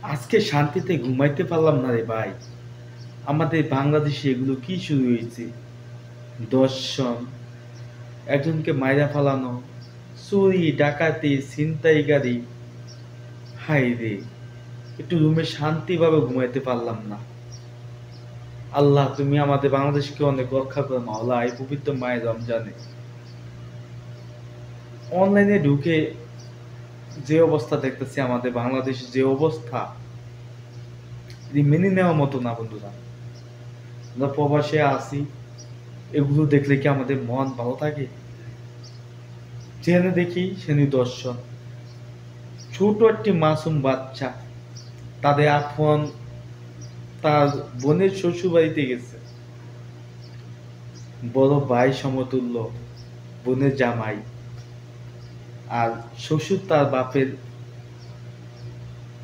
আজকে শান্তিতে ঘুমাইতে পারলাম না রে ভাই। আমাদের বাংলাদেশে এগুলো কি শুরু হয়েছে? দর্শন, একজনকে মাইরা ফালানো, চুরি ডাকাতি ছিনতাইকারী। হাই রে, একটু রুমে শান্তিভাবে ঘুমাইতে পারলাম না। আল্লাহ, তুমি আমাদের বাংলাদেশকে অনেক রক্ষা করো মাওলা এই পবিত্র মায়ের রমজানে। অনলাইনে ঢুকে যে অবস্থা দেখতেছি, আমাদের বাংলাদেশের যে অবস্থা, এটি মেনে নেওয়ার মতো না বন্ধুরা। আমরা প্রবাসে আছি, এগুলো দেখলে কি আমাদের মন ভালো থাকে? যেখানে দেখি সেখানে দর্শন, ছোট একটি মাসুম বাচ্চা তাদের আপন তার বোনের শ্বশুর বাড়িতে গেছে, বড় ভাই সমতুল্য বোনের জামাই, আর শ্বশুর তার বাপের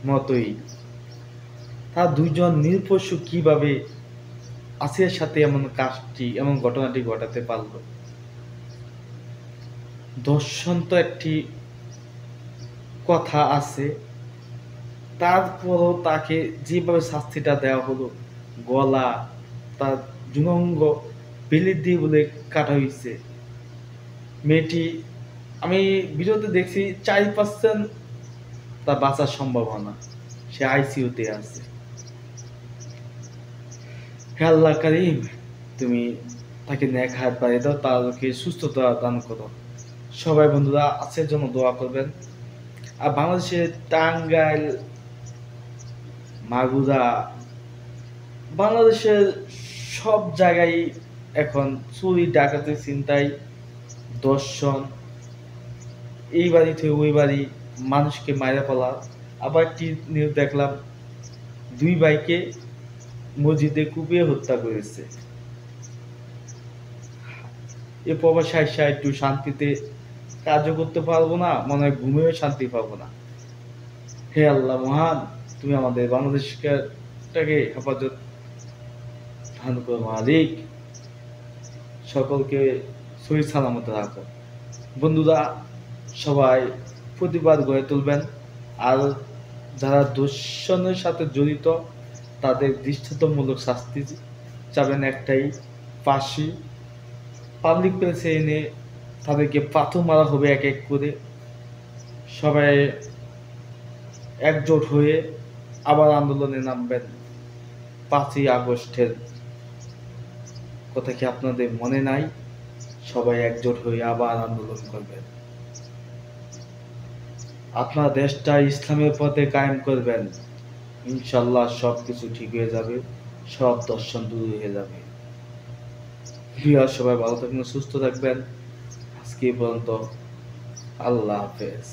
মতোই। তার দুইজন নিরপেক্ষ কিভাবে আসিয়ার সাথে এমন ঘটনাটি ঘটাতে পারলো? দর্শন তো একটি কথা আছে, তারপরও তাকে যেভাবে শাস্তিটা দেওয়া হলো, গলা, তার যৌনাঙ্গ বেলেট দিয়ে বলে কাটা হয়েছে। মেয়েটি, আমি ভিডিওতে দেখছি 4% তার বাঁচার সম্ভাবনা, সে আইসিইউতে আছে। হে আল্লাহ কারিম, তুমি তাকে নেক হায়াত বাড়িয়ে দাও, তাকে সুস্থতা দান করো। সবাই বন্ধুরা আজকের জন্য দোয়া করবেন। আর বাংলাদেশের টাঙ্গাইল, মাগুরা, বাংলাদেশের সব জায়গায় এখন চুরি ডাকাতি ছিনতাই দর্শন, এই বাড়ি থেকে ওই বাড়ি মানুষকে মাইরা ফেলা। আবার একটি নিউজ দেখলাম, 2 ভাইকে মসজিদে কুপিয়ে হত্যা করেছে। এ প্রবাসে আইসা একটু শান্তিতে কাজও করতে পারবো না, মনে হয় ঘুমেও শান্তি পাবো না। হে আল্লাহ মহান, তুমি আমাদের বাংলাদেশটাকে হেফাজত দান করো মালিক, সকলকে সহি সালামত রাখো। বন্ধুরা, সবাই প্রতিবাদ গড়ে তুলবেন। আর যারা দূষণের সাথে জড়িত তাদের দৃষ্টান্তমূলক শাস্তি চাবেন একটাই, ফাঁসি। পাবলিক প্লেসে এনে তাদেরকে পাথর মারা হবে এক এক করে। সবাই একজোট হয়ে আবার আন্দোলনে নামবেন। 5ই আগস্টের কথা কি আপনাদের মনে নাই? সবাই একজোট হয়ে আবার আন্দোলন করবেন। আপনার দেশটা ইসলামের পথে কায়েম করবেন, ইনশাল্লাহ সব কিছু ঠিক হয়ে যাবে, সব দর্শন দূর হয়ে যাবে। সবাই ভালো থাকবেন, সুস্থ থাকবেন। আজকে এই পর্যন্ত, আল্লাহ হাফেজ।